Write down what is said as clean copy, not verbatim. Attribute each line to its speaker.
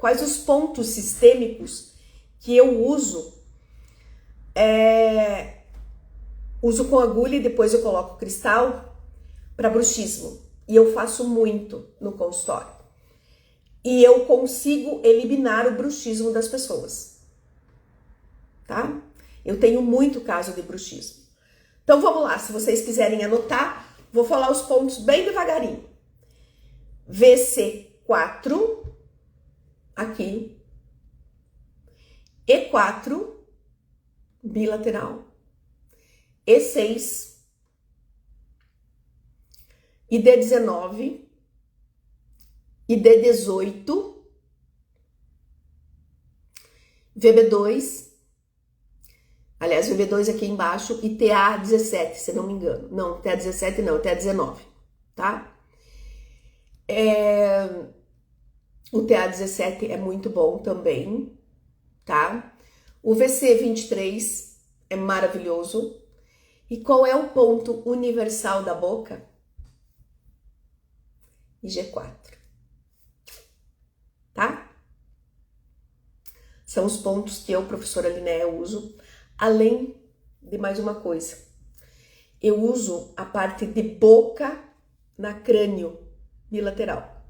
Speaker 1: quais os pontos sistêmicos que eu uso. Uso com agulha e depois eu coloco cristal para bruxismo. E eu faço muito no consultório. E eu consigo eliminar o bruxismo das pessoas. Tá? Eu tenho muito caso de bruxismo. Então vamos lá, se vocês quiserem anotar, vou falar os pontos bem devagarinho. VC4, aqui. E4, bilateral. E6. E D19. E D18. VB2. Aliás, VB2 aqui embaixo. E TA17, se não me engano. Não, TA17 não, TA19. Tá? O TA17 é muito bom também. Tá? O VC23 é maravilhoso. E qual é o ponto universal da boca? IG4. Tá? São os pontos que eu, professora Linéa, uso. Além de mais uma coisa. Eu uso a parte de boca na crânio bilateral.